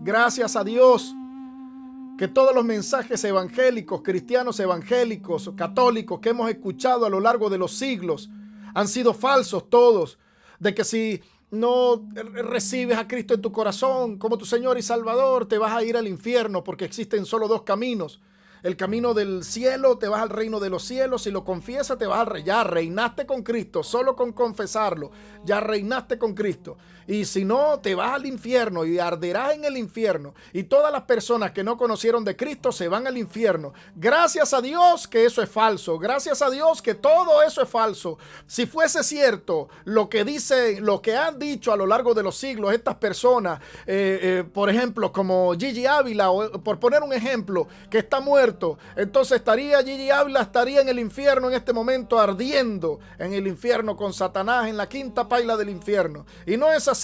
Gracias a Dios que todos los mensajes evangélicos, cristianos evangélicos, católicos que hemos escuchado a lo largo de los siglos han sido falsos todos. De que si no recibes a Cristo en tu corazón como tu Señor y Salvador, te vas a ir al infierno, porque existen solo dos caminos. El camino del cielo, te vas al reino de los cielos. Si lo confiesas, te vas al reino. Ya reinaste con Cristo, solo con confesarlo. Ya reinaste con Cristo. Y si no, te vas al infierno y arderás en el infierno. Y todas las personas que no conocieron de Cristo se van al infierno. Gracias a Dios que eso es falso. Gracias a Dios que todo eso es falso. Si fuese cierto lo que dicen, lo que han dicho a lo largo de los siglos estas personas, por ejemplo, como Gigi Ávila, por poner un ejemplo, que está muerto, entonces Gigi Ávila estaría en el infierno en este momento, ardiendo en el infierno con Satanás en la quinta paila del infierno. Y no es así.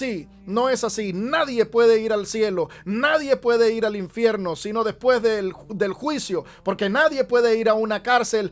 No es así. Nadie puede ir al cielo, nadie puede ir al infierno, sino después del juicio, porque nadie puede ir a una cárcel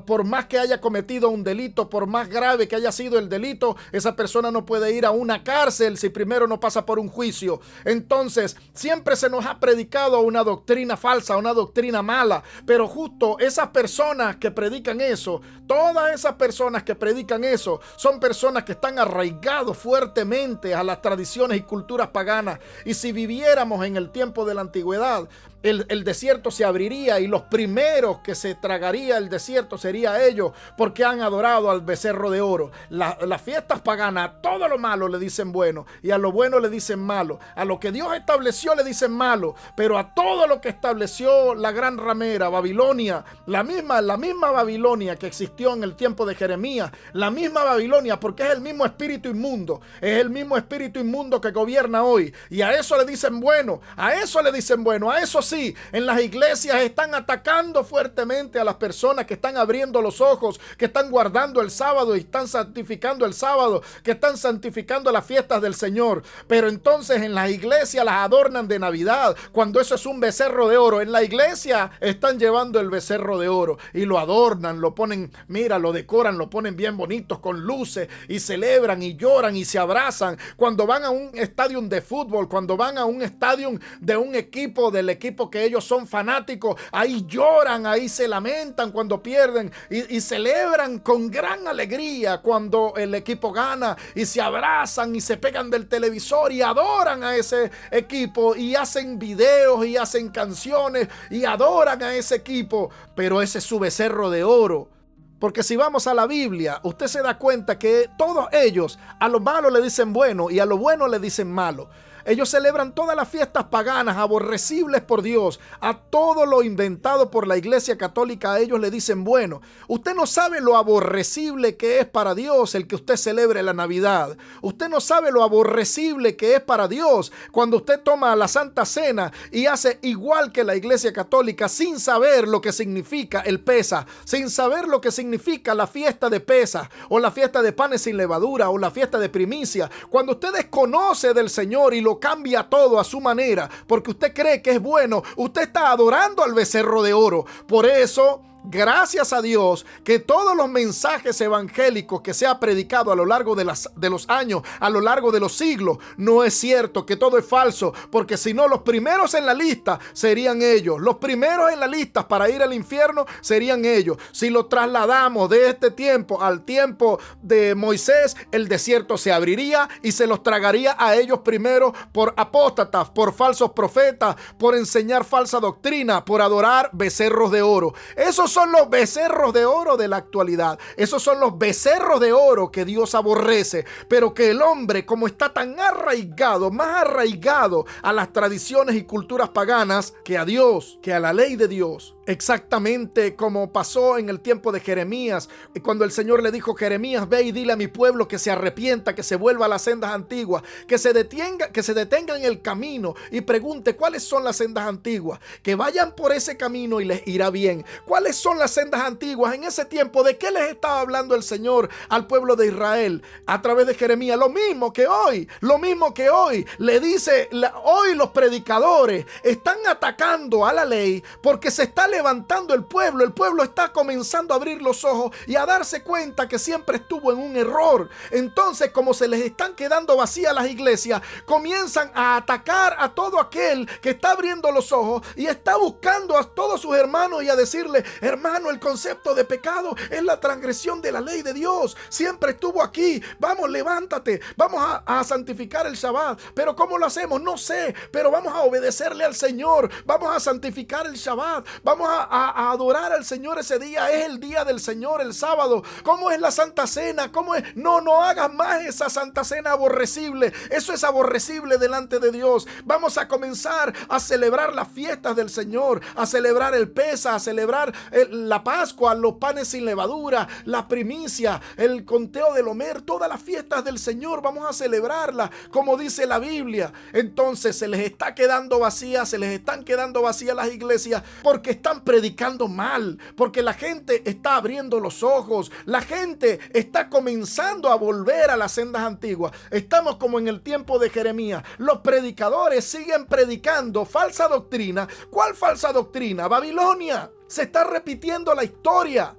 por más que haya cometido un delito, por más grave que haya sido el delito. Esa persona no puede ir a una cárcel si primero no pasa por un juicio. Entonces, siempre se nos ha predicado una doctrina falsa, una doctrina mala, pero justo esas personas que predican eso, todas esas personas que predican eso, son personas que están arraigados fuertemente a las tradiciones y culturas paganas. Y si viviéramos en el tiempo de la antigüedad, el desierto se abriría y los primeros que se tragaría el desierto sería ellos, porque han adorado al becerro de oro. Las fiestas paganas, a todo lo malo le dicen bueno y a lo bueno le dicen malo. A lo que Dios estableció le dicen malo, pero a todo lo que estableció la gran ramera, Babilonia, la misma Babilonia que existió en el tiempo de Jeremías, la misma Babilonia, porque es el mismo espíritu inmundo, es el mismo espíritu inmundo que gobierna hoy, y a eso le dicen bueno, a eso le dicen bueno. A eso sí, en las iglesias están atacando fuertemente a las personas que están abriendo los ojos, que están guardando el sábado y están santificando el sábado, que están santificando las fiestas del Señor. Pero entonces en las iglesias las adornan de Navidad, cuando eso es un becerro de oro. En la iglesia están llevando el becerro de oro y lo adornan, lo ponen, mira, lo decoran, lo ponen bien bonitos con luces y celebran y lloran y se abrazan. Cuando van a un estadio de fútbol, cuando van a un estadio de un equipo, del equipo que ellos son fanáticos, ahí lloran, ahí se lamentan cuando pierden y celebran con gran alegría cuando el equipo gana, y se abrazan y se pegan del televisor y adoran a ese equipo y hacen videos y hacen canciones y adoran a ese equipo. Pero ese es su becerro de oro. Porque si vamos a la Biblia, usted se da cuenta que todos ellos a lo malo le dicen bueno y a lo bueno le dicen malo. Ellos celebran todas las fiestas paganas, aborrecibles por Dios. A todo lo inventado por la Iglesia Católica, a ellos le dicen bueno. Usted no sabe lo aborrecible que es para Dios el que usted celebre la Navidad. Usted no sabe lo aborrecible que es para Dios cuando usted toma la Santa Cena y hace igual que la Iglesia Católica, sin saber lo que significa el Pesaj, sin saber lo que significa la fiesta de Pesaj, o la fiesta de panes sin levadura, o la fiesta de primicia. Cuando usted desconoce del Señor y lo cambia todo a su manera porque usted cree que es bueno, usted está adorando al becerro de oro. Por eso, gracias a Dios que todos los mensajes evangélicos que se ha predicado a lo largo de los años, a lo largo de los siglos, no es cierto, que todo es falso, porque si no, los primeros en la lista serían ellos. Los primeros en la lista para ir al infierno serían ellos. Si lo trasladamos de este tiempo al tiempo de Moisés, el desierto se abriría y se los tragaría a ellos primero por apóstatas, por falsos profetas, por enseñar falsa doctrina, por adorar becerros de oro. Esos son los becerros de oro de la actualidad. Esos son los becerros de oro que Dios aborrece, pero que el hombre, como está tan arraigado, más arraigado a las tradiciones y culturas paganas que a Dios, que a la ley de Dios, exactamente como pasó en el tiempo de Jeremías, cuando el Señor le dijo: Jeremías, ve y dile a mi pueblo que se arrepienta, que se vuelva a las sendas antiguas, que se detenga en el camino y pregunte cuáles son las sendas antiguas, que vayan por ese camino y les irá bien. ¿Cuáles son las sendas antiguas? En ese tiempo, ¿de qué les estaba hablando el Señor al pueblo de Israel a través de Jeremías? Lo mismo que hoy le dice, hoy los predicadores están atacando a la ley porque se está levantando el pueblo está comenzando a abrir los ojos y a darse cuenta que siempre estuvo en un error. Entonces, como se les están quedando vacías las iglesias, comienzan a atacar a todo aquel que está abriendo los ojos y está buscando a todos sus hermanos y a decirle: hermano, el concepto de pecado es la transgresión de la ley de Dios, siempre estuvo aquí, vamos, levántate, vamos a santificar el Shabbat. Pero ¿cómo lo hacemos? No sé, pero vamos a obedecerle al Señor, vamos a santificar el Shabbat, vamos a adorar al Señor ese día, es el día del Señor, el sábado. ¿Cómo es la Santa Cena? ¿Cómo es? No hagas más esa Santa Cena aborrecible, eso es aborrecible delante de Dios. Vamos a comenzar a celebrar las fiestas del Señor, a celebrar el Pesa, a celebrar la Pascua, los panes sin levadura, la primicia, el conteo del Homer, todas las fiestas del Señor, vamos a celebrarlas como dice la Biblia. Entonces se les están quedando vacías las iglesias porque están predicando mal, porque la gente está abriendo los ojos, la gente está comenzando a volver a las sendas antiguas. Estamos como en el tiempo de Jeremías. Los predicadores siguen predicando falsa doctrina. ¿Cuál falsa doctrina? Babilonia. Se está repitiendo la historia.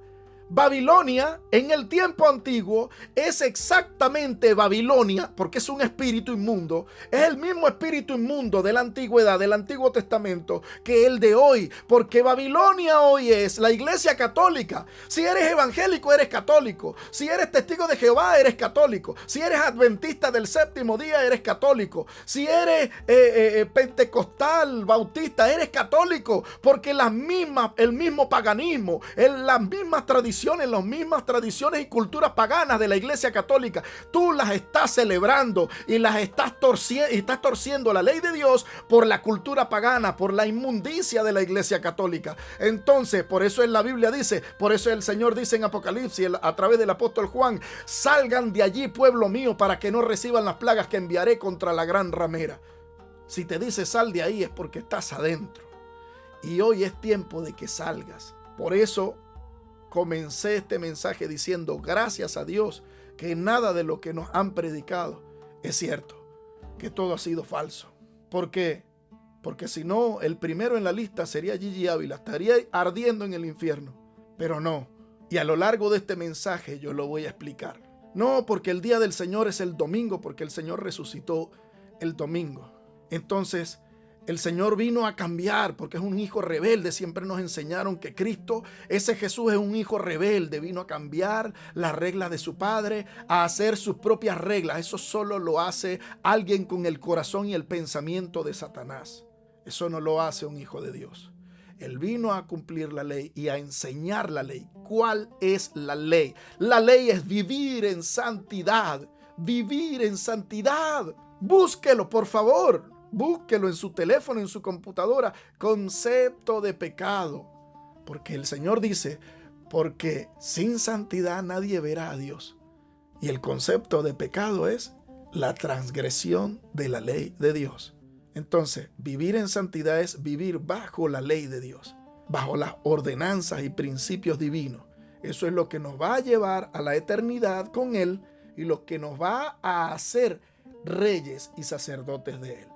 Babilonia en el tiempo antiguo es exactamente Babilonia, porque es un espíritu inmundo. Es el mismo espíritu inmundo de la antigüedad, del Antiguo Testamento, que el de hoy, porque Babilonia hoy es la iglesia católica. Si eres evangélico, eres católico. Si eres testigo de Jehová, eres católico. Si eres adventista del séptimo día, eres católico. Si eres pentecostal, bautista, eres católico, porque el mismo paganismo, las mismas tradiciones, las mismas tradiciones y culturas paganas de la iglesia católica, tú las estás celebrando y las estás torciendo la ley de Dios por la cultura pagana, por la inmundicia de la iglesia católica. Entonces, por eso en la Biblia dice, por eso el Señor dice en Apocalipsis a través del apóstol Juan: salgan de allí, pueblo mío, para que no reciban las plagas que enviaré contra la gran ramera. Si te dice sal de ahí es porque estás adentro, y hoy es tiempo de que salgas. Por eso comencé este mensaje diciendo: gracias a Dios que nada de lo que nos han predicado es cierto, que todo ha sido falso. ¿Por qué? Porque si no, el primero en la lista sería Gigi Ávila, estaría ardiendo en el infierno. Pero no, y a lo largo de este mensaje yo lo voy a explicar. No, porque el día del Señor es el domingo, porque el Señor resucitó el domingo. Entonces, el Señor vino a cambiar porque es un hijo rebelde. Siempre nos enseñaron que Cristo, ese Jesús, es un hijo rebelde. Vino a cambiar las reglas de su padre, a hacer sus propias reglas. Eso solo lo hace alguien con el corazón y el pensamiento de Satanás. Eso no lo hace un hijo de Dios. Él vino a cumplir la ley y a enseñar la ley. ¿Cuál es la ley? La ley es vivir en santidad. Vivir en santidad. Búsquelo, por favor. Búsquelo en su teléfono, en su computadora. Concepto de pecado. Porque el Señor dice: porque sin santidad nadie verá a Dios. Y el concepto de pecado es la transgresión de la ley de Dios. Entonces, vivir en santidad es vivir bajo la ley de Dios, bajo las ordenanzas y principios divinos. Eso es lo que nos va a llevar a la eternidad con Él y lo que nos va a hacer reyes y sacerdotes de Él.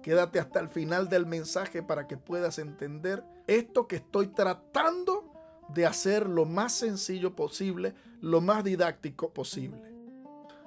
Quédate hasta el final del mensaje para que puedas entender esto que estoy tratando de hacer lo más sencillo posible, lo más didáctico posible.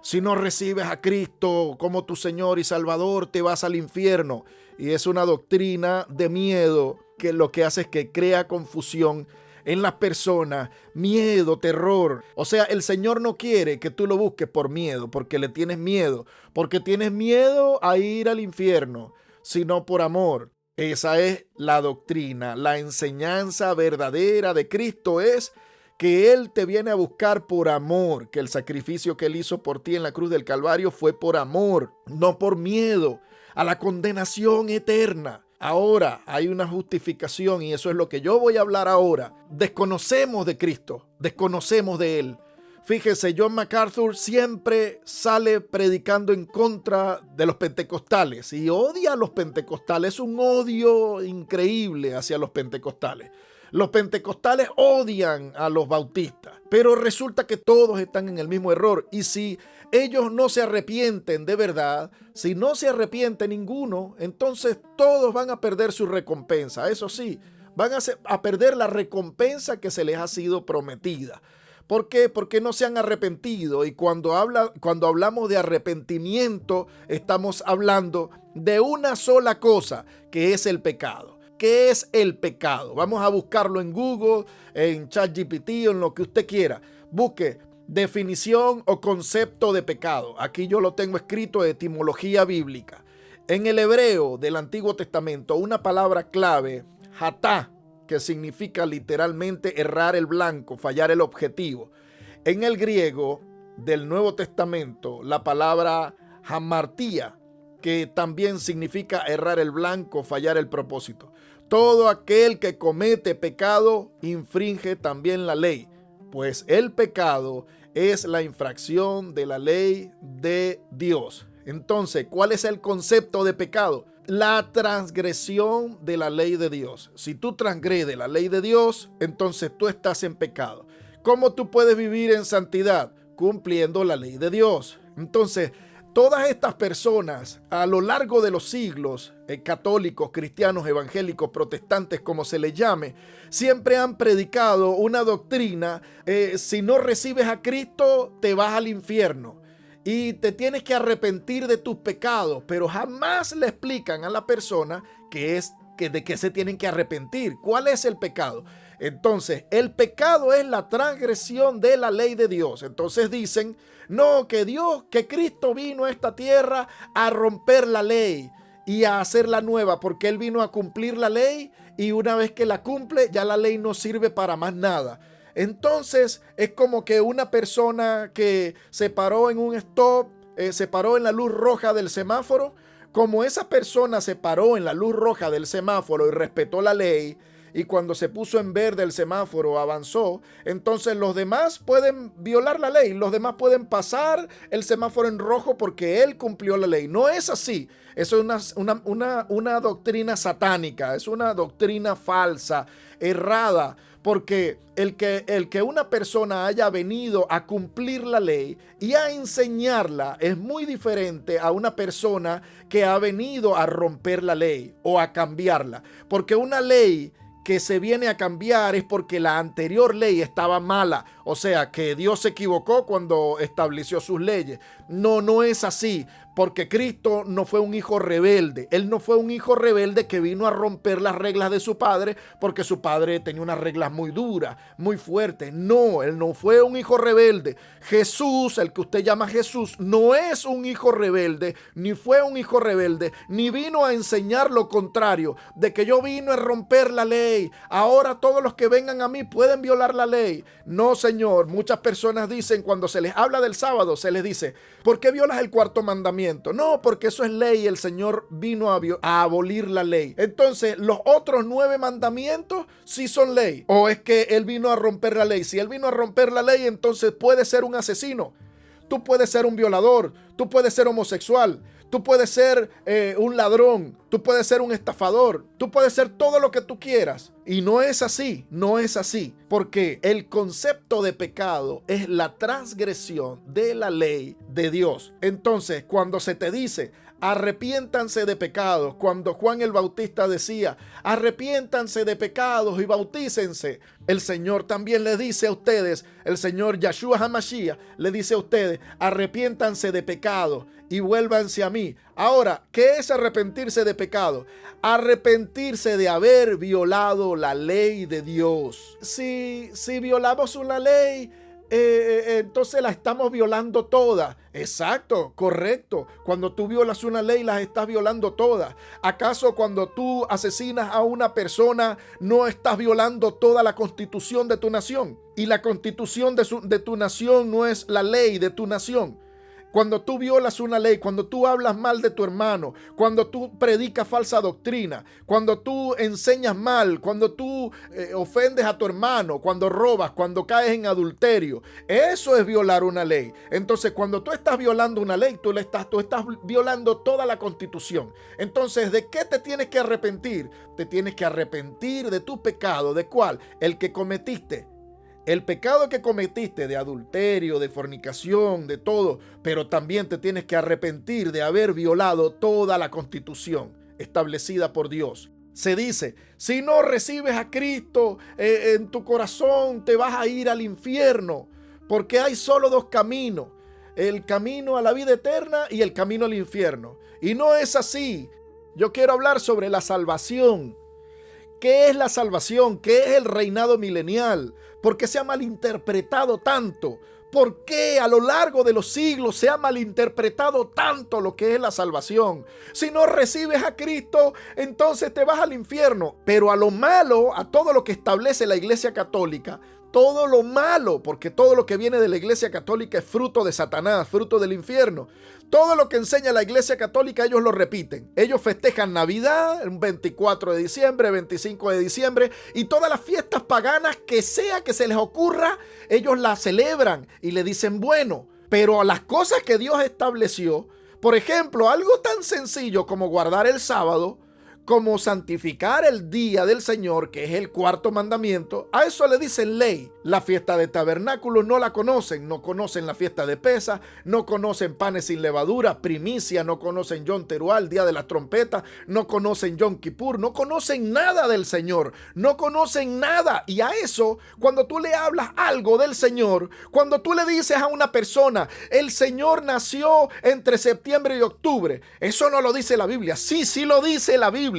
Si no recibes a Cristo como tu Señor y Salvador, te vas al infierno. Y es una doctrina de miedo que lo que hace es que crea confusión en las personas, miedo, terror. O sea, el Señor no quiere que tú lo busques por miedo, porque le tienes miedo, porque tienes miedo a ir al infierno, sino por amor. Esa es la doctrina, la enseñanza verdadera de Cristo es que Él te viene a buscar por amor, que el sacrificio que Él hizo por ti en la cruz del Calvario fue por amor, no por miedo a la condenación eterna. Ahora hay una justificación y eso es lo que yo voy a hablar ahora. Desconocemos de Cristo, desconocemos de Él. Fíjese, John MacArthur siempre sale predicando en contra de los pentecostales y odia a los pentecostales. Es un odio increíble hacia los pentecostales. Los pentecostales odian a los bautistas, pero resulta que todos están en el mismo error. Y si ellos no se arrepienten de verdad, si no se arrepiente ninguno, entonces todos van a perder su recompensa. Eso sí, van a perder la recompensa que se les ha sido prometida. ¿Por qué? Porque no se han arrepentido. Y cuando hablamos de arrepentimiento, estamos hablando de una sola cosa, que es el pecado. ¿Qué es el pecado? Vamos a buscarlo en Google, en ChatGPT o en lo que usted quiera. Busque definición o concepto de pecado. Aquí yo lo tengo escrito de etimología bíblica. En el hebreo del Antiguo Testamento, una palabra clave, hatá, que significa literalmente errar el blanco, fallar el objetivo. En el griego del Nuevo Testamento, la palabra hamartía, que también significa errar el blanco, fallar el propósito. Todo aquel que comete pecado infringe también la ley, pues el pecado es la infracción de la ley de Dios. Entonces, ¿cuál es el concepto de pecado? La transgresión de la ley de Dios. Si tú transgredes la ley de Dios, entonces tú estás en pecado. ¿Cómo tú puedes vivir en santidad? Cumpliendo la ley de Dios. Entonces, todas estas personas a lo largo de los siglos, católicos, cristianos, evangélicos, protestantes, como se les llame, siempre han predicado una doctrina, si no recibes a Cristo, te vas al infierno. Y te tienes que arrepentir de tus pecados, pero jamás le explican a la persona de qué se tienen que arrepentir. ¿Cuál es el pecado? Entonces, el pecado es la transgresión de la ley de Dios. Entonces dicen, no, que Cristo vino a esta tierra a romper la ley y a hacerla nueva, porque Él vino a cumplir la ley y una vez que la cumple, ya la ley no sirve para más nada. Entonces es como que una persona que se paró en un stop, se paró en la luz roja del semáforo. Como esa persona se paró en la luz roja del semáforo y respetó la ley, y cuando se puso en verde el semáforo avanzó, entonces los demás pueden violar la ley, los demás pueden pasar el semáforo en rojo porque él cumplió la ley. No es así. Eso es una doctrina satánica, es una doctrina falsa, errada. Porque el que una persona haya venido a cumplir la ley y a enseñarla es muy diferente a una persona que ha venido a romper la ley o a cambiarla. Porque una ley que se viene a cambiar es porque la anterior ley estaba mala. O sea, que Dios se equivocó cuando estableció sus leyes. No es así. Porque Cristo no fue un hijo rebelde. Él no fue un hijo rebelde que vino a romper las reglas de su padre porque su padre tenía unas reglas muy duras, muy fuertes. No, él no fue un hijo rebelde. Jesús, el que usted llama Jesús, no es un hijo rebelde, ni fue un hijo rebelde, ni vino a enseñar lo contrario, de que yo vino a romper la ley. Ahora todos los que vengan a mí pueden violar la ley. No, Señor. Muchas personas dicen, cuando se les habla del sábado, se les dice, ¿por qué violas el cuarto mandamiento? No, porque eso es ley. El Señor vino a abolir la ley. Entonces, los otros 9 mandamientos sí son ley. ¿O es que Él vino a romper la ley? Si Él vino a romper la ley, entonces puede ser un asesino. Tú puedes ser un violador. Tú puedes ser homosexual. Tú puedes ser un ladrón. Tú puedes ser un estafador. Tú puedes ser todo lo que tú quieras. Y no es así. No es así. Porque el concepto de pecado es la transgresión de la ley de Dios. Entonces, cuando se te dice, arrepiéntanse de pecados, cuando Juan el Bautista decía, arrepiéntanse de pecados y bautícense, el Señor también le dice a ustedes, el Señor Yeshua HaMashiach le dice a ustedes, arrepiéntanse de pecados y vuélvanse a mí. Ahora, ¿qué es arrepentirse de pecado? Arrepentirse de haber violado la ley de Dios. Si violamos una ley, entonces la estamos violando toda. Exacto, correcto. Cuando tú violas una ley, las estás violando todas. ¿Acaso cuando tú asesinas a una persona, no estás violando toda la constitución de tu nación? Y la constitución de tu nación no es la ley de tu nación. cuando tú violas una ley, cuando tú hablas mal de tu hermano, cuando tú predicas falsa doctrina, cuando tú enseñas mal, cuando tú ofendes a tu hermano, cuando robas, cuando caes en adulterio. Eso es violar una ley. Entonces, cuando tú estás violando una ley, tú estás violando toda la Constitución. Entonces, ¿de qué te tienes que arrepentir? Te tienes que arrepentir de tu pecado. ¿De cuál? El que cometiste. El pecado que cometiste de adulterio, de fornicación, de todo, pero también te tienes que arrepentir de haber violado toda la Constitución establecida por Dios. Se dice, si no recibes a Cristo en tu corazón, te vas a ir al infierno, porque hay solo dos caminos, el camino a la vida eterna y el camino al infierno. Y no es así. Yo quiero hablar sobre la salvación. ¿Qué es la salvación? ¿Qué es el reinado milenial? ¿Por qué se ha malinterpretado tanto? ¿Por qué a lo largo de los siglos se ha malinterpretado tanto lo que es la salvación? Si no recibes a Cristo, entonces te vas al infierno. Pero a lo malo, a todo lo que establece la Iglesia Católica, todo lo malo, porque todo lo que viene de la Iglesia Católica es fruto de Satanás, fruto del infierno. Todo lo que enseña la Iglesia Católica ellos lo repiten. Ellos festejan Navidad, el 24 de diciembre, 25 de diciembre, y todas las fiestas paganas que sea que se les ocurra, ellos las celebran y le dicen bueno. Pero a las cosas que Dios estableció, por ejemplo, algo tan sencillo como guardar el sábado, como santificar el día del Señor, que es el cuarto mandamiento, a eso le dicen ley. La fiesta de tabernáculos no la conocen, no conocen la fiesta de Pesaj, no conocen panes sin levadura, primicia, no conocen Yom Teruah, el día de las trompetas, no conocen Yom Kippur, no conocen nada del Señor, no conocen nada. Y a eso, cuando tú le hablas algo del Señor, cuando tú le dices a una persona, el Señor nació entre septiembre y octubre, eso no lo dice la Biblia. Sí lo dice la Biblia.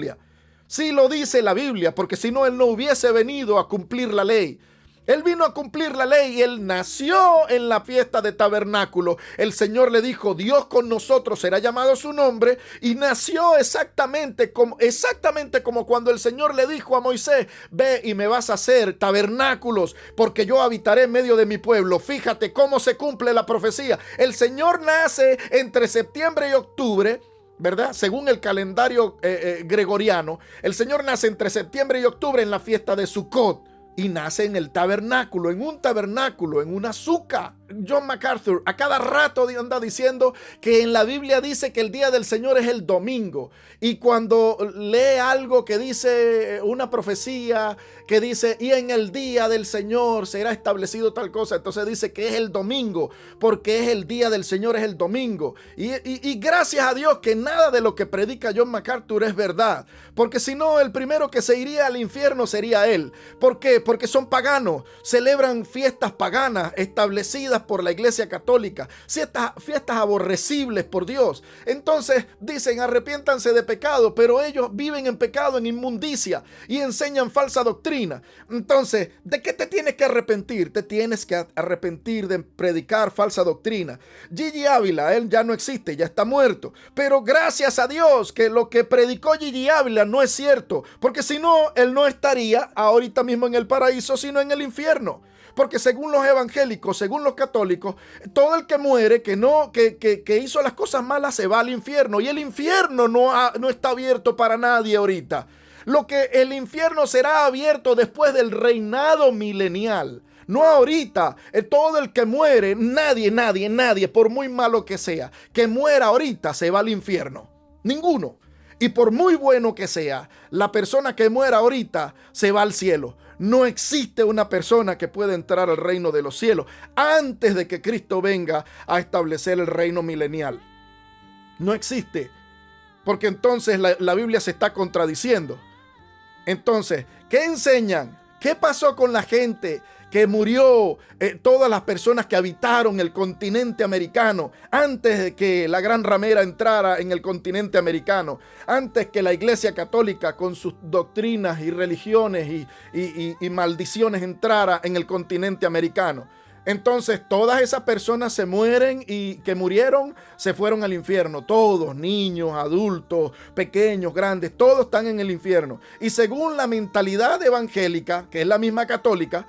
Sí lo dice la Biblia, porque si no, Él no hubiese venido a cumplir la ley. Él vino a cumplir la ley y Él nació en la fiesta de tabernáculo. El Señor le dijo, Dios con nosotros será llamado su nombre, y nació exactamente como cuando el Señor le dijo a Moisés, ve y me vas a hacer tabernáculos, porque yo habitaré en medio de mi pueblo. Fíjate cómo se cumple la profecía. El Señor nace entre septiembre y octubre, ¿verdad? Según el calendario gregoriano, el Señor nace entre septiembre y octubre en la fiesta de Sukkot. Y nace en el tabernáculo, en un tabernáculo, en una suca. John MacArthur a cada rato anda diciendo que en la Biblia dice que el día del Señor es el domingo. Y cuando lee algo que dice una profecía, que dice, y en el día del Señor será establecido tal cosa, entonces dice que es el domingo, porque es el día del Señor, es el domingo. Y gracias a Dios que nada de lo que predica John MacArthur es verdad, porque si no, el primero que se iría al infierno sería él. ¿Por qué? Porque son paganos, celebran fiestas paganas establecidas por la Iglesia Católica, fiestas aborrecibles por Dios. Entonces dicen, arrepiéntanse de pecado, pero ellos viven en pecado, en inmundicia, y enseñan falsa doctrina. Entonces, ¿de qué te tienes que arrepentir? Te tienes que arrepentir de predicar falsa doctrina. Gigi Ávila, él ya no existe, ya está muerto, pero gracias a Dios que lo que predicó Gigi Ávila no es cierto, porque si no, él no estaría ahorita mismo en el paraíso, sino en el infierno. Porque según los evangélicos, según los católicos, todo el que muere, que hizo las cosas malas, se va al infierno. Y el infierno no está abierto para nadie ahorita. El infierno será abierto después del reinado milenial. No ahorita. Todo el que muere, nadie, por muy malo que sea, que muera ahorita, se va al infierno. Ninguno. Y por muy bueno que sea, la persona que muera ahorita se va al cielo. No existe una persona que pueda entrar al reino de los cielos antes de que Cristo venga a establecer el reino milenial. No existe, porque entonces la Biblia se está contradiciendo. Entonces, ¿qué enseñan? ¿Qué pasó con la gente que murió? Todas las personas que habitaron el continente americano antes de que la gran ramera entrara en el continente americano, antes que la Iglesia Católica con sus doctrinas y religiones y maldiciones entrara en el continente americano. Entonces todas esas personas se mueren, y que murieron se fueron al infierno. Todos, niños, adultos, pequeños, grandes, todos están en el infierno. Y según la mentalidad evangélica, que es la misma católica,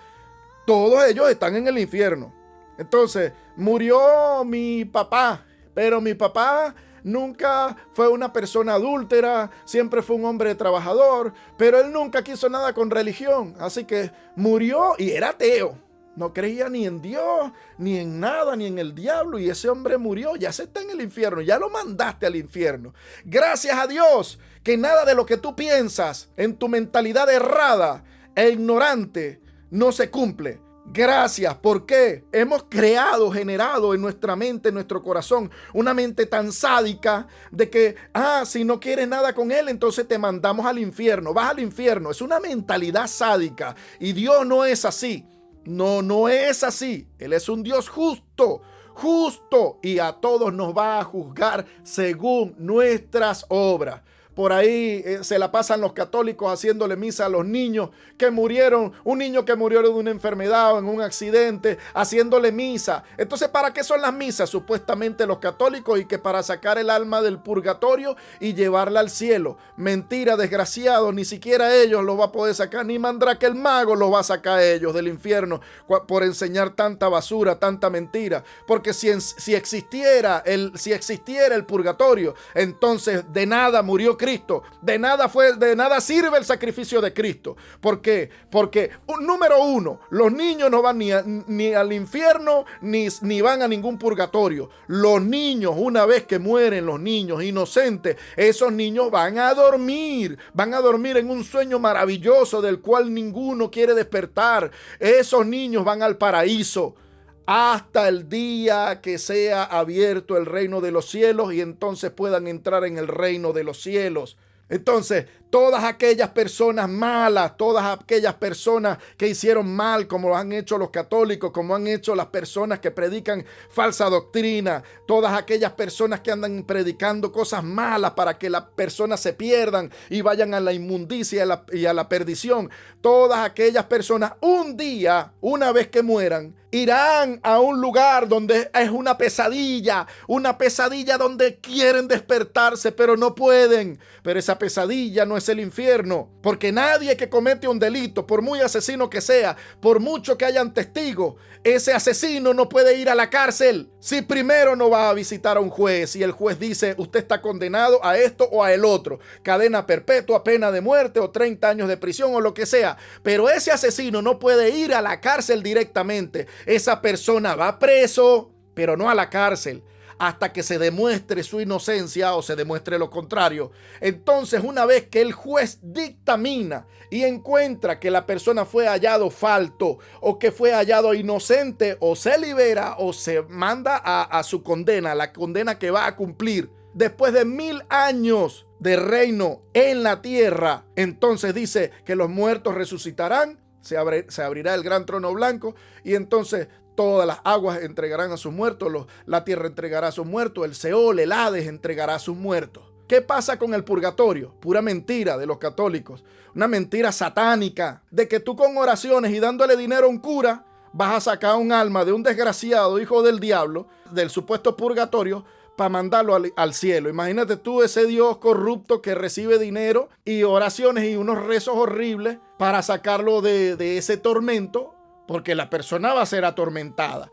todos ellos están en el infierno. Entonces, murió mi papá pero mi papá nunca fue una persona adúltera, siempre fue un hombre trabajador, pero él nunca quiso nada con religión, así que murió y era ateo. No creía ni en Dios, ni en nada, ni en el diablo. Y ese hombre murió, ya se está en el infierno, ya lo mandaste al infierno. Gracias a Dios que nada de lo que tú piensas en tu mentalidad errada e ignorante no se cumple. Gracias, porque hemos generado en nuestra mente, en nuestro corazón, una mente tan sádica de que, si no quieres nada con él, entonces te mandamos al infierno, vas al infierno. Es una mentalidad sádica y Dios no es así. No es así. Él es un Dios justo, y a todos nos va a juzgar según nuestras obras. Por ahí se la pasan los católicos haciéndole misa a los niños que murieron, un niño que murió de una enfermedad o en un accidente, haciéndole misa. Entonces, ¿para qué son las misas? Supuestamente los católicos, y que para sacar el alma del purgatorio y llevarla al cielo. Mentira, desgraciados, ni siquiera ellos lo va a poder sacar, ni Mandrake el mago los va a sacar a ellos del infierno por enseñar tanta basura, tanta mentira. Porque si existiera el purgatorio, entonces de nada murió Cristo, de nada sirve el sacrificio de Cristo. ¿Por qué? Porque, número uno, los niños no van ni al infierno ni van a ningún purgatorio. Los niños, una vez que mueren los niños inocentes, esos niños van a dormir en un sueño maravilloso del cual ninguno quiere despertar. Esos niños van al paraíso hasta el día que sea abierto el reino de los cielos y entonces puedan entrar en el reino de los cielos. Entonces, todas aquellas personas malas, todas aquellas personas que hicieron mal, como lo han hecho los católicos, como han hecho las personas que predican falsa doctrina, todas aquellas personas que andan predicando cosas malas para que las personas se pierdan y vayan a la inmundicia y a la perdición, todas aquellas personas un día, una vez que mueran, irán a un lugar donde es una pesadilla donde quieren despertarse, pero no pueden. Pero esa pesadilla no es el infierno, porque nadie que comete un delito, por muy asesino que sea, por mucho que hayan testigos, ese asesino no puede ir a la cárcel si primero no va a visitar a un juez y el juez dice: usted está condenado a esto o a el otro, cadena perpetua, pena de muerte o 30 años de prisión o lo que sea. Pero ese asesino no puede ir a la cárcel directamente. Esa persona va preso, pero no a la cárcel, hasta que se demuestre su inocencia o se demuestre lo contrario. Entonces, una vez que el juez dictamina y encuentra que la persona fue hallado falto o que fue hallado inocente, o se libera o se manda a su condena, la condena que va a cumplir después de 1000 años de reino en la tierra. Entonces dice que los muertos resucitarán, se abrirá el gran trono blanco y entonces todas las aguas entregarán a sus muertos, la tierra entregará a sus muertos, el Seol, el Hades entregará a sus muertos. ¿Qué pasa con el purgatorio? Pura mentira de los católicos, una mentira satánica, de que tú con oraciones y dándole dinero a un cura vas a sacar un alma de un desgraciado hijo del diablo, del supuesto purgatorio, para mandarlo al cielo. Imagínate tú ese Dios corrupto que recibe dinero y oraciones y unos rezos horribles para sacarlo de ese tormento, porque la persona va a ser atormentada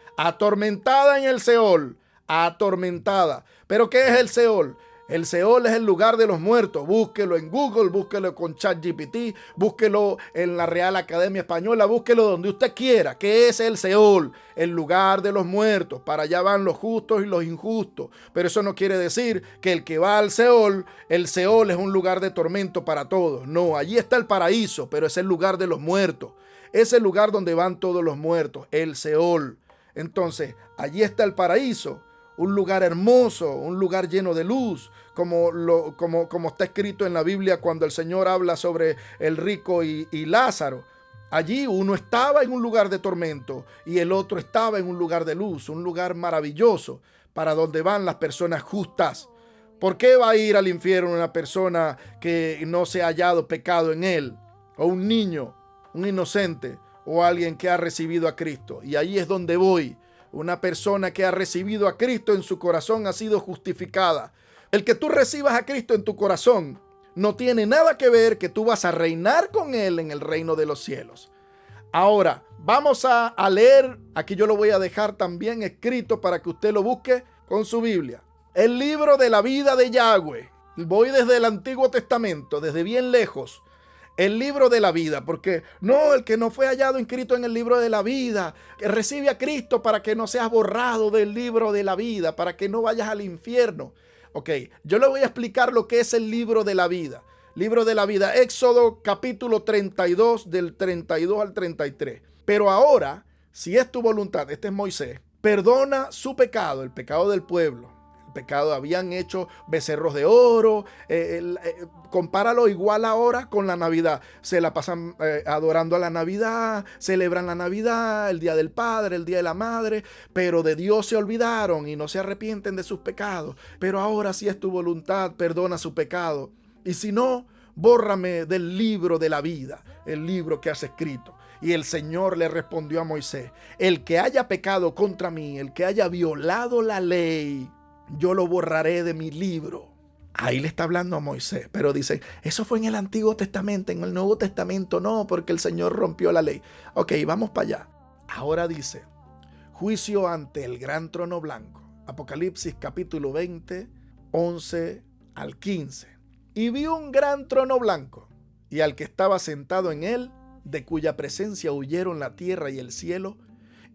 en el Seol, atormentada. ¿Pero qué es el Seol? El Seol es el lugar de los muertos. Búsquelo en Google, búsquelo con ChatGPT, búsquelo en la Real Academia Española, búsquelo donde usted quiera. ¿Qué es el Seol? El lugar de los muertos. Para allá van los justos y los injustos. Pero eso no quiere decir que el que va al Seol, el Seol es un lugar de tormento para todos. No, allí está el paraíso, pero es el lugar de los muertos. Es el lugar donde van todos los muertos, el Seol. Entonces, allí está el paraíso. Un lugar hermoso, un lugar lleno de luz, como está escrito en la Biblia cuando el Señor habla sobre el rico y Lázaro. Allí uno estaba en un lugar de tormento y el otro estaba en un lugar de luz, un lugar maravilloso para donde van las personas justas. ¿Por qué va a ir al infierno una persona que no se ha hallado pecado en él? O un niño, un inocente, o alguien que ha recibido a Cristo. Y ahí es donde voy. Una persona que ha recibido a Cristo en su corazón ha sido justificada. El que tú recibas a Cristo en tu corazón no tiene nada que ver que tú vas a reinar con Él en el reino de los cielos. Ahora, vamos a leer, aquí yo lo voy a dejar también escrito para que usted lo busque con su Biblia. El libro de la vida de Yahweh. Voy desde el Antiguo Testamento, desde bien lejos. El libro de la vida, porque no, el que no fue hallado inscrito en el libro de la vida, que recibe a Cristo para que no seas borrado del libro de la vida, para que no vayas al infierno. Ok, yo le voy a explicar lo que es el libro de la vida. Libro de la vida, Éxodo capítulo 32, del 32 al 33. Pero ahora, si es tu voluntad, este es Moisés, perdona su pecado, el pecado del pueblo. Pecado, habían hecho becerros de oro, compáralo igual ahora con la Navidad, se la pasan adorando a la Navidad, celebran la Navidad, el Día del Padre, el Día de la Madre, pero de Dios se olvidaron y no se arrepienten de sus pecados. Pero ahora, si es tu voluntad, perdona su pecado, y si no, bórrame del libro de la vida, el libro que has escrito. Y el Señor le respondió a Moisés: el que haya pecado contra mí, el que haya violado la ley, yo lo borraré de mi libro. Ahí le está hablando a Moisés, pero dice, eso fue en el Antiguo Testamento, en el Nuevo Testamento no, porque el Señor rompió la ley. Ok, vamos para allá. Ahora dice, juicio ante el gran trono blanco. Apocalipsis capítulo 20, 11 al 15. Y vi un gran trono blanco, y al que estaba sentado en él, de cuya presencia huyeron la tierra y el cielo,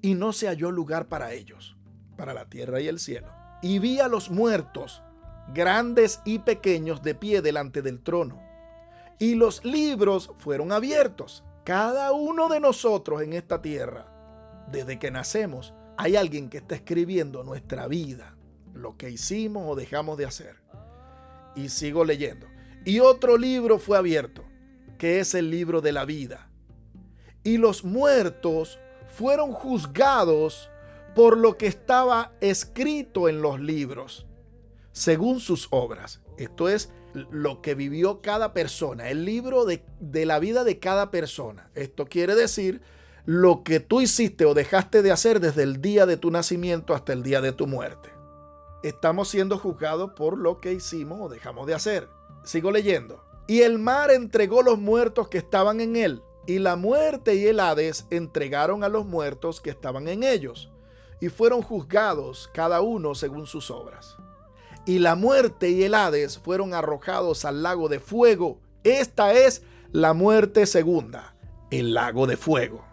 y no se halló lugar para ellos, para la tierra y el cielo. Y vi a los muertos, grandes y pequeños, de pie delante del trono. Y los libros fueron abiertos. Cada uno de nosotros en esta tierra, desde que nacemos, hay alguien que está escribiendo nuestra vida, lo que hicimos o dejamos de hacer. Y sigo leyendo. Y otro libro fue abierto, que es el libro de la vida. Y los muertos fueron juzgados por lo que estaba escrito en los libros, según sus obras. Esto es lo que vivió cada persona, el libro de la vida de cada persona. Esto quiere decir lo que tú hiciste o dejaste de hacer desde el día de tu nacimiento hasta el día de tu muerte. Estamos siendo juzgados por lo que hicimos o dejamos de hacer. Sigo leyendo. Y el mar entregó los muertos que estaban en él, y la muerte y el Hades entregaron a los muertos que estaban en ellos, y fueron juzgados cada uno según sus obras. Y la muerte y el Hades fueron arrojados al lago de fuego. Esta es la muerte segunda, el lago de fuego.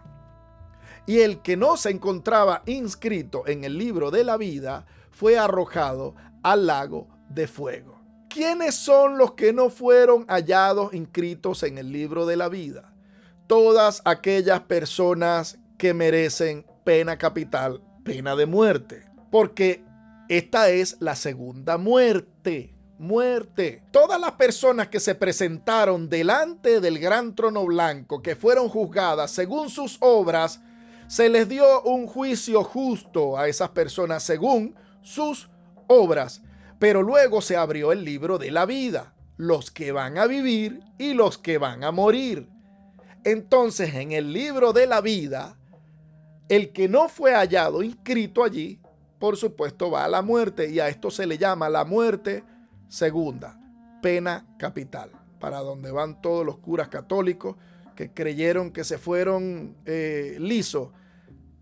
Y el que no se encontraba inscrito en el libro de la vida fue arrojado al lago de fuego. ¿Quiénes son los que no fueron hallados inscritos en el libro de la vida? Todas aquellas personas que merecen pena capital, pena de muerte, porque esta es la segunda muerte. Todas las personas que se presentaron delante del gran trono blanco, que fueron juzgadas según sus obras, se les dio un juicio justo a esas personas según sus obras. Pero luego se abrió el libro de la vida, los que van a vivir y los que van a morir. Entonces, en el libro de la vida, el que no fue hallado inscrito allí, por supuesto, va a la muerte, y a esto se le llama la muerte segunda, pena capital, para donde van todos los curas católicos que creyeron que se fueron lisos,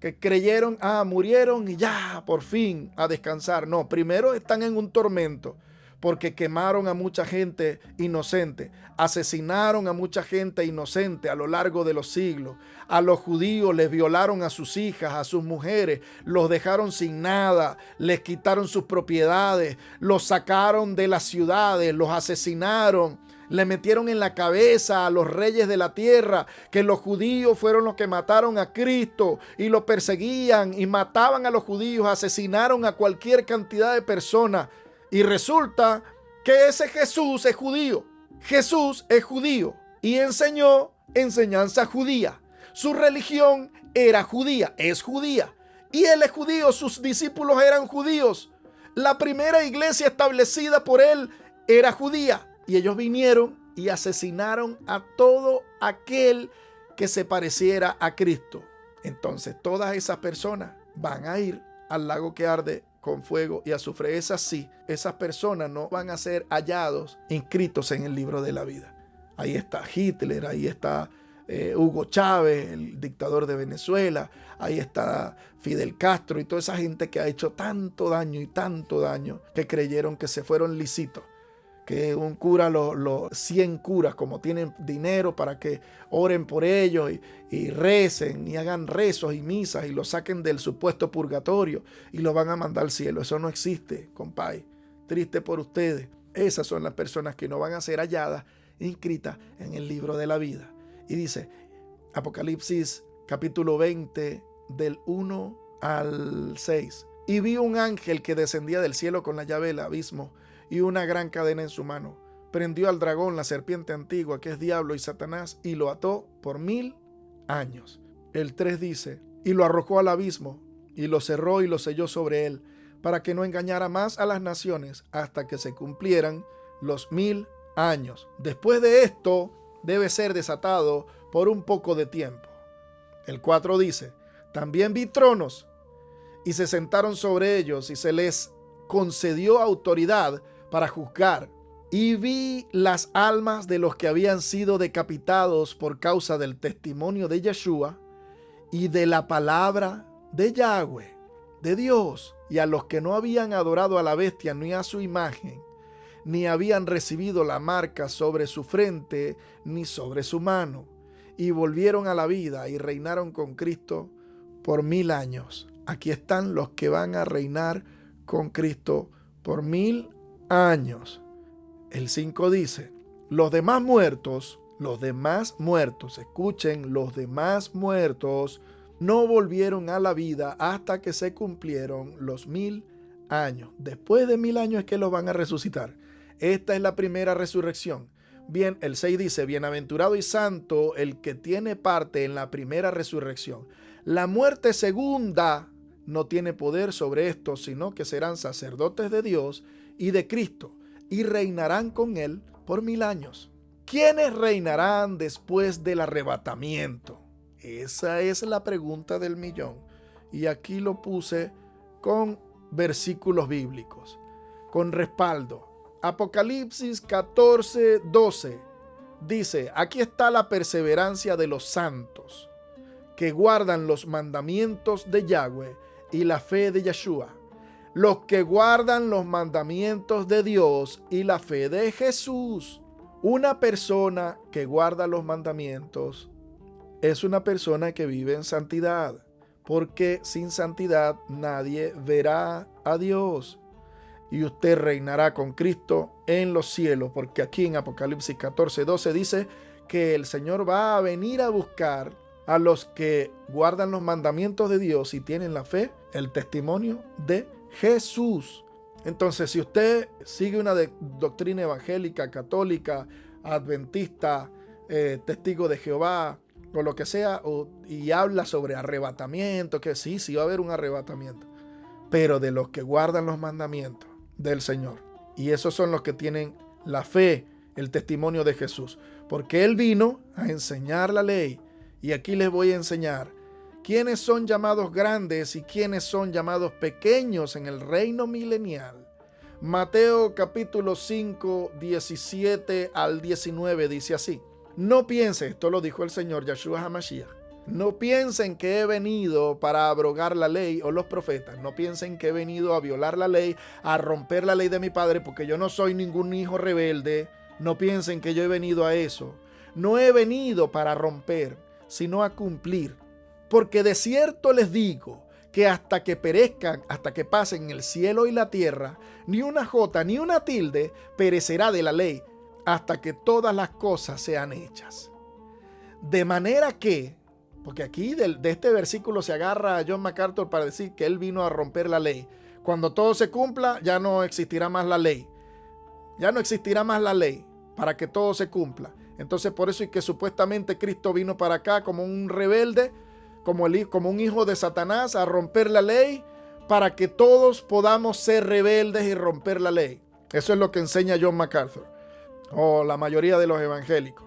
que creyeron, murieron y ya, por fin, a descansar. No, primero están en un tormento, porque quemaron a mucha gente inocente, asesinaron a mucha gente inocente a lo largo de los siglos. A los judíos les violaron a sus hijas, a sus mujeres, los dejaron sin nada, les quitaron sus propiedades, los sacaron de las ciudades, los asesinaron. Le metieron en la cabeza a los reyes de la tierra que los judíos fueron los que mataron a Cristo, y lo perseguían y mataban a los judíos, asesinaron a cualquier cantidad de personas. Y resulta que ese Jesús es judío. Jesús es judío y enseñó enseñanza judía. Su religión era judía, es judía. Y él es judío, sus discípulos eran judíos. La primera iglesia establecida por él era judía. Y ellos vinieron y asesinaron a todo aquel que se pareciera a Cristo. Entonces todas esas personas van a ir al lago que arde con fuego y azufre. Es así, esas personas no van a ser hallados inscritos en el libro de la vida. Ahí está Hitler, ahí está Hugo Chávez, el dictador de Venezuela, ahí está Fidel Castro y toda esa gente que ha hecho tanto daño y tanto daño que creyeron que se fueron lisitos. Que un cura, los 100 curas, como tienen dinero para que oren por ellos y recen y hagan rezos y misas y lo saquen del supuesto purgatorio y lo van a mandar al cielo. Eso no existe, compadre. Triste por ustedes. Esas son las personas que no van a ser halladas, inscritas en el libro de la vida. Y dice, Apocalipsis capítulo 20, del 1 al 6. Y vi un ángel que descendía del cielo con la llave del abismo y una gran cadena en su mano. Prendió al dragón, la serpiente antigua, que es diablo y Satanás, y lo ató por 1000 años. El 3 dice, y lo arrojó al abismo, y lo cerró y lo selló sobre él, para que no engañara más a las naciones hasta que se cumplieran los 1000 años. Después de esto, debe ser desatado por un poco de tiempo. El 4 dice, también vi tronos, y se sentaron sobre ellos, y se les concedió autoridad para juzgar. Y vi las almas de los que habían sido decapitados por causa del testimonio de Yeshua y de la palabra de Yahweh, de Dios, y a los que no habían adorado a la bestia ni a su imagen, ni habían recibido la marca sobre su frente ni sobre su mano, y volvieron a la vida y reinaron con Cristo por 1000 años. Aquí están los que van a reinar con Cristo por 1000 años. El 5 dice, los demás muertos, escuchen, los demás muertos no volvieron a la vida hasta que se cumplieron los 1000 años. Después de 1000 años es que los van a resucitar. Esta es la primera resurrección. Bien, el 6 dice, bienaventurado y santo el que tiene parte en la primera resurrección. La muerte segunda no tiene poder sobre estos, sino que serán sacerdotes de Dios y de Cristo, y reinarán con él por 1000 años. ¿Quiénes reinarán después del arrebatamiento? Esa es la pregunta del millón. Y aquí lo puse con versículos bíblicos, con respaldo. Apocalipsis 14, 12 dice, aquí está la perseverancia de los santos, que guardan los mandamientos de Yahweh y la fe de Yeshua. Los que guardan los mandamientos de Dios y la fe de Jesús. Una persona que guarda los mandamientos es una persona que vive en santidad, porque sin santidad nadie verá a Dios. Y usted reinará con Cristo en los cielos, porque aquí en Apocalipsis 14, 12 dice que el Señor va a venir a buscar a los que guardan los mandamientos de Dios y tienen la fe, el testimonio de Jesús. Entonces, si usted sigue una doctrina evangélica, católica, adventista, testigo de Jehová, o lo que sea, y habla sobre arrebatamiento, que sí va a haber un arrebatamiento, pero de los que guardan los mandamientos del Señor. Y esos son los que tienen la fe, el testimonio de Jesús, porque Él vino a enseñar la ley. Y aquí les voy a enseñar quiénes son llamados grandes y quiénes son llamados pequeños en el reino milenial. Mateo capítulo 5, 17 al 19 dice así. No piensen, esto lo dijo el Señor Yeshua HaMashiach, no piensen que he venido para abrogar la ley o los profetas. No piensen que he venido a violar la ley, a romper la ley de mi Padre, porque yo no soy ningún hijo rebelde. No piensen que yo he venido a eso. No he venido para romper, sino a cumplir. Porque de cierto les digo que hasta que perezcan, hasta que pasen el cielo y la tierra, ni una jota ni una tilde perecerá de la ley, hasta que todas las cosas sean hechas. De manera que, porque aquí de este versículo se agarra a John MacArthur para decir que él vino a romper la ley. Cuando todo se cumpla, ya no existirá más la ley. Ya no existirá más la ley para que todo se cumpla. Entonces por eso es que supuestamente Cristo vino para acá como un rebelde, como un hijo de Satanás, a romper la ley para que todos podamos ser rebeldes y romper la ley. Eso es lo que enseña John MacArthur, o la mayoría de los evangélicos.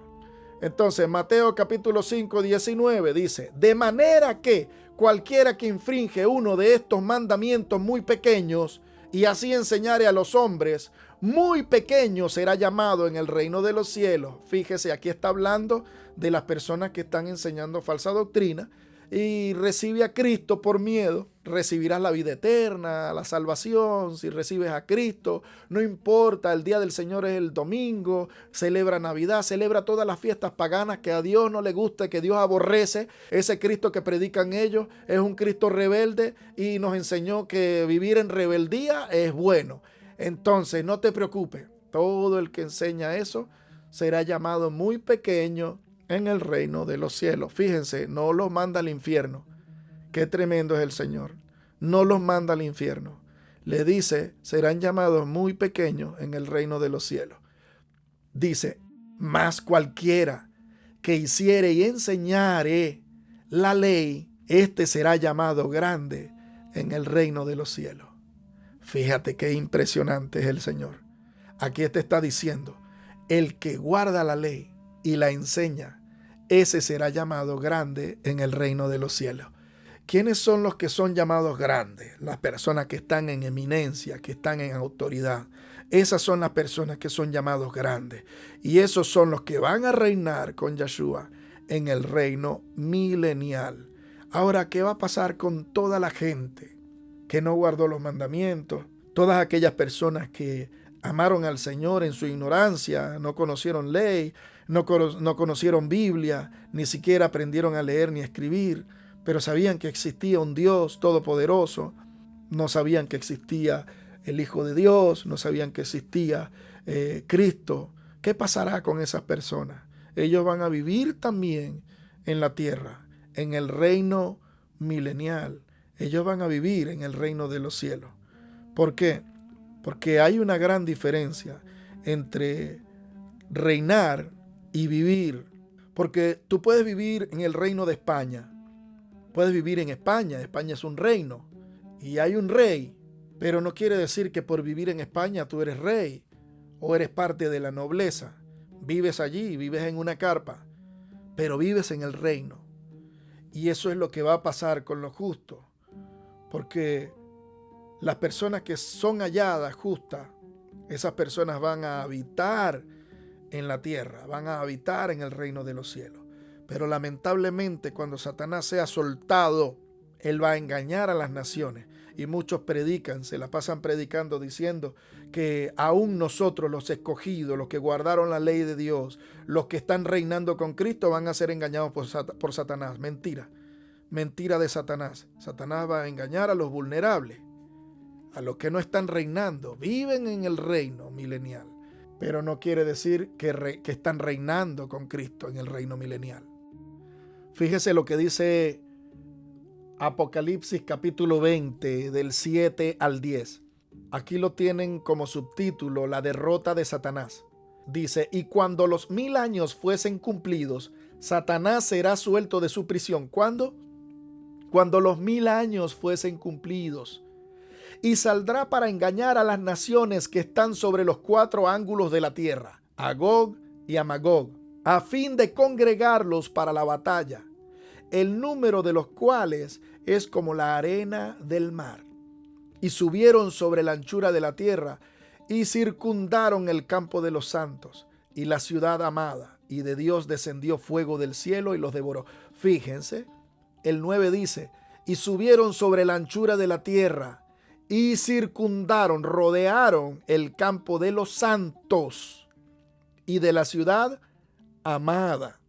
Entonces Mateo capítulo 5, 19 dice, de manera que cualquiera que infringe uno de estos mandamientos muy pequeños y así enseñare a los hombres, muy pequeño será llamado en el reino de los cielos. Fíjese, aquí está hablando de las personas que están enseñando falsa doctrina y recibe a Cristo por miedo. Recibirás la vida eterna, la salvación, si recibes a Cristo. No importa, el día del Señor es el domingo, celebra Navidad, celebra todas las fiestas paganas que a Dios no le gusta, que Dios aborrece. Ese Cristo que predican ellos es un Cristo rebelde y nos enseñó que vivir en rebeldía es bueno. Entonces, no te preocupes, todo el que enseña eso será llamado muy pequeño en el reino de los cielos. Fíjense, no los manda al infierno. Qué tremendo es el Señor. No los manda al infierno. Le dice, serán llamados muy pequeños en el reino de los cielos. Dice, mas cualquiera que hiciere y enseñare la ley, este será llamado grande en el reino de los cielos. Fíjate qué impresionante es el Señor. Aquí te está diciendo, el que guarda la ley y la enseña, ese será llamado grande en el reino de los cielos. ¿Quiénes son los que son llamados grandes? Las personas que están en eminencia, que están en autoridad. Esas son las personas que son llamados grandes. Y esos son los que van a reinar con Yeshua en el reino milenial. Ahora, ¿qué va a pasar con toda la gente que no guardó los mandamientos? Todas aquellas personas que amaron al Señor en su ignorancia, no conocieron ley, no conocieron Biblia, ni siquiera aprendieron a leer ni a escribir, pero sabían que existía un Dios todopoderoso, no sabían que existía el Hijo de Dios, no sabían que existía Cristo. ¿Qué pasará con esas personas? Ellos van a vivir también en la tierra, en el reino milenial. Ellos van a vivir en el reino de los cielos. ¿Por qué? Porque hay una gran diferencia entre reinar y vivir. Porque tú puedes vivir en el reino de España. Puedes vivir en España. España es un reino. Y hay un rey. Pero no quiere decir que por vivir en España tú eres rey. O eres parte de la nobleza. Vives allí, vives en una carpa. Pero vives en el reino. Y eso es lo que va a pasar con los justos. Porque las personas que son halladas justas, esas personas van a habitar en la tierra, van a habitar en el reino de los cielos. Pero lamentablemente cuando Satanás sea soltado, él va a engañar a las naciones. Y muchos predican, se la pasan predicando diciendo que aún nosotros los escogidos, los que guardaron la ley de Dios, los que están reinando con Cristo van a ser engañados por Satanás. Mentira, mentira de Satanás. Satanás va a engañar a los vulnerables, a los que no están reinando, viven en el reino milenial, pero no quiere decir que están reinando con Cristo en el reino milenial. Fíjese lo que dice Apocalipsis capítulo 20 del 7 al 10. Aquí lo tienen como subtítulo, la derrota de Satanás. Dice, y cuando los 1000 años fuesen cumplidos, Satanás será suelto de su prisión. ¿Cuándo? Cuando los 1000 años fuesen cumplidos. Y saldrá para engañar a las naciones que están sobre los 4 ángulos de la tierra, a Gog y a Magog, a fin de congregarlos para la batalla, el número de los cuales es como la arena del mar. Y subieron sobre la anchura de la tierra y circundaron el campo de los santos y la ciudad amada, y de Dios descendió fuego del cielo y los devoró. Fíjense, el 9 dice, y subieron sobre la anchura de la tierra y circundaron, rodearon el campo de los santos y de la ciudad amada.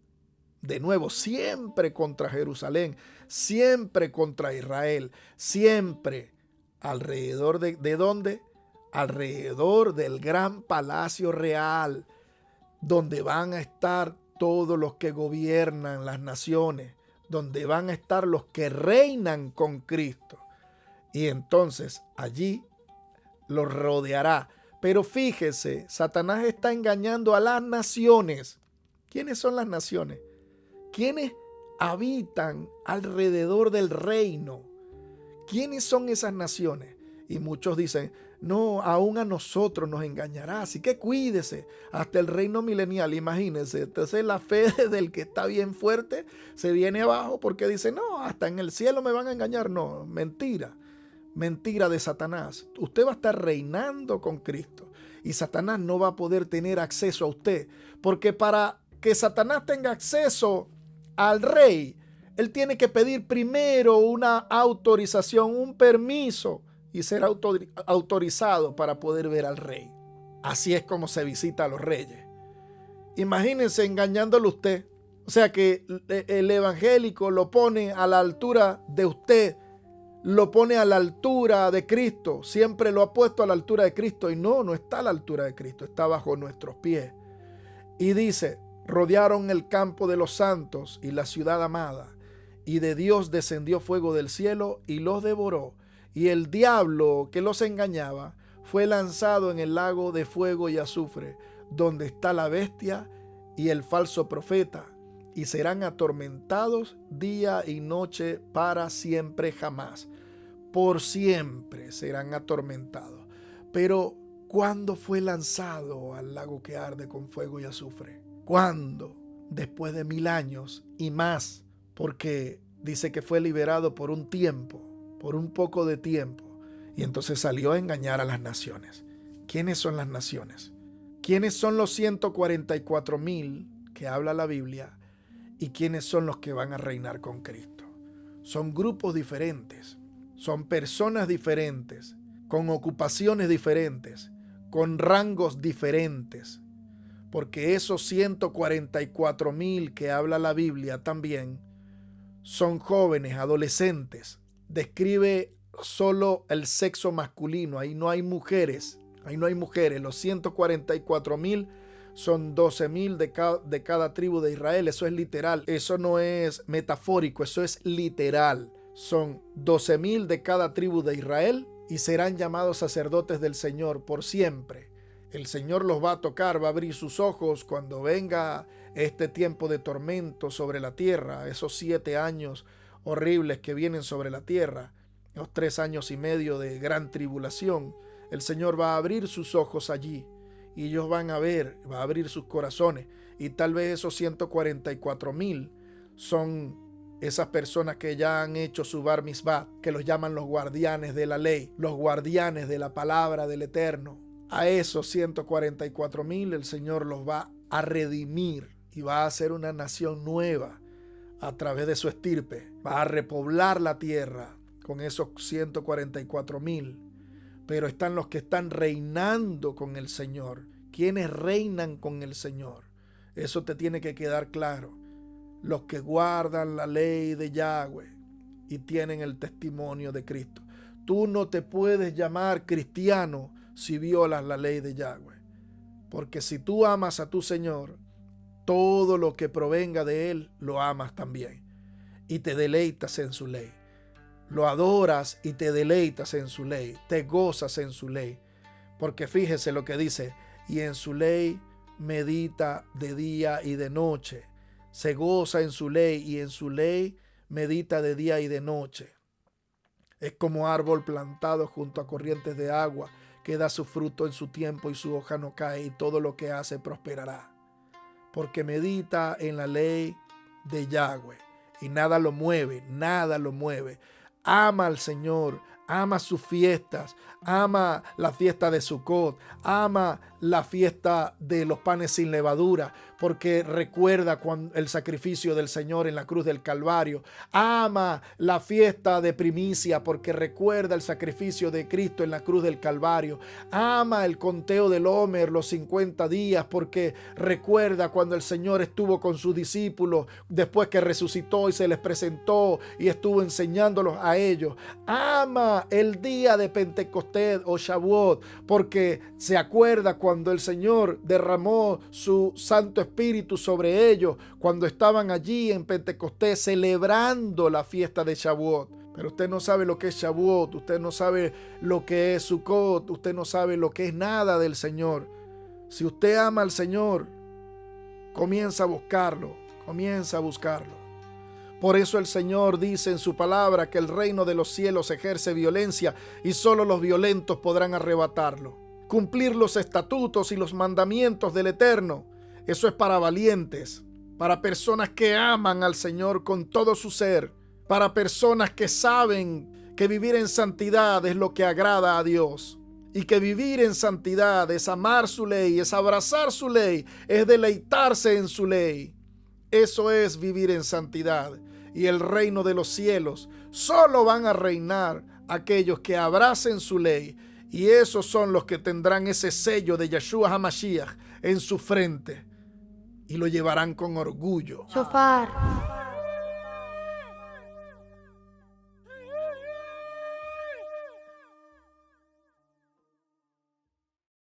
De nuevo, siempre contra Jerusalén, siempre contra Israel, siempre alrededor ¿de dónde? Alrededor del gran palacio real, donde van a estar todos los que gobiernan las naciones, donde van a estar los que reinan con Cristo. Y entonces allí los rodeará. Pero fíjese, Satanás está engañando a las naciones. ¿Quiénes son las naciones? ¿Quiénes habitan alrededor del reino? ¿Quiénes son esas naciones? Y muchos dicen, no, aún a nosotros nos engañará, así que cuídese hasta el reino milenial. Imagínense, entonces la fe del que está bien fuerte se viene abajo porque dice, no, hasta en el cielo me van a engañar. No, mentira. mentira de Satanás. Usted va a estar reinando con Cristo y Satanás no va a poder tener acceso a usted, porque para que Satanás tenga acceso al rey, él tiene que pedir primero una autorización, un permiso, y ser autorizado para poder ver al rey. Así es como se visita a los reyes. Imagínense engañándolo usted. O sea que el evangélico lo pone a la altura de usted, lo pone a la altura de Cristo. Siempre lo ha puesto a la altura de Cristo y no está a la altura de Cristo, está bajo nuestros pies. Y dice, rodearon el campo de los santos y la ciudad amada, y de Dios descendió fuego del cielo y los devoró. Y el diablo que los engañaba fue lanzado en el lago de fuego y azufre, donde está la bestia y el falso profeta, y serán atormentados día y noche para siempre jamás. Por siempre serán atormentados. Pero, ¿cuándo fue lanzado al lago que arde con fuego y azufre? ¿Cuándo? Después de 1000 años y más, porque dice que fue liberado por un tiempo, por un poco de tiempo, y entonces salió a engañar a las naciones. ¿Quiénes son las naciones? ¿Quiénes son los 144,000 que habla la Biblia? ¿Y quiénes son los que van a reinar con Cristo? Son grupos diferentes, son personas diferentes, con ocupaciones diferentes, con rangos diferentes, porque esos 144,000 que habla la Biblia también son jóvenes, adolescentes. Describe solo el sexo masculino, ahí no hay mujeres, los 144,000 son 12,000 de cada tribu de Israel. Eso es literal, eso no es metafórico, eso es literal. Son 12,000 de cada tribu de Israel y serán llamados sacerdotes del Señor por siempre. El Señor los va a tocar, va a abrir sus ojos cuando venga este tiempo de tormento sobre la tierra, esos 7 años horribles que vienen sobre la tierra, los 3 años y medio de gran tribulación. El Señor va a abrir sus ojos allí y ellos van a ver, va a abrir sus corazones, y tal vez esos 144,000 son esas personas que ya han hecho su bar mitzvah, que los llaman los guardianes de la ley, los guardianes de la palabra del Eterno. A esos 144,000 el Señor los va a redimir y va a hacer una nación nueva a través de su estirpe. Va a repoblar la tierra con esos 144,000. Pero están los que están reinando con el Señor. ¿Quiénes reinan con el Señor? Eso te tiene que quedar claro. Los que guardan la ley de Yahweh y tienen el testimonio de Cristo. Tú no te puedes llamar cristiano si violas la ley de Yahweh. Porque si tú amas a tu Señor, todo lo que provenga de Él lo amas también. Y te deleitas en su ley. Lo adoras y te deleitas en su ley. Te gozas en su ley. Porque fíjese lo que dice. Y en su ley medita de día y de noche. Se goza en su ley y en su ley medita de día y de noche. Es como árbol plantado junto a corrientes de agua, que da su fruto en su tiempo y su hoja no cae, y todo lo que hace prosperará. Porque medita en la ley de Yahweh y nada lo mueve, nada lo mueve. Ama al Señor, ama sus fiestas, ama la fiesta de Sucot, ama la fiesta de los panes sin levadura, porque recuerda el sacrificio del Señor en la cruz del Calvario. Ama la fiesta de primicia, porque recuerda el sacrificio de Cristo en la cruz del Calvario. Ama el conteo del Homer, los 50 días, porque recuerda cuando el Señor estuvo con sus discípulos después que resucitó y se les presentó y estuvo enseñándolos a ellos. Ama el día de Pentecostés o Shavuot, porque se acuerda cuando el Señor derramó su Santo Espíritu sobre ellos, cuando estaban allí en Pentecostés celebrando la fiesta de Shavuot. Pero usted no sabe lo que es Shavuot, usted no sabe lo que es Sukkot, usted no sabe lo que es nada del Señor. Si usted ama al Señor, comienza a buscarlo, comienza a buscarlo. Por eso el Señor dice en su palabra que el reino de los cielos ejerce violencia y solo los violentos podrán arrebatarlo. Cumplir los estatutos y los mandamientos del Eterno, eso es para valientes, para personas que aman al Señor con todo su ser, para personas que saben que vivir en santidad es lo que agrada a Dios. Y que vivir en santidad es amar su ley, es abrazar su ley, es deleitarse en su ley. Eso es vivir en santidad. Y el reino de los cielos solo van a reinar aquellos que abracen su ley. Y esos son los que tendrán ese sello de Yeshua HaMashiach en su frente. Y lo llevarán con orgullo. Shofar.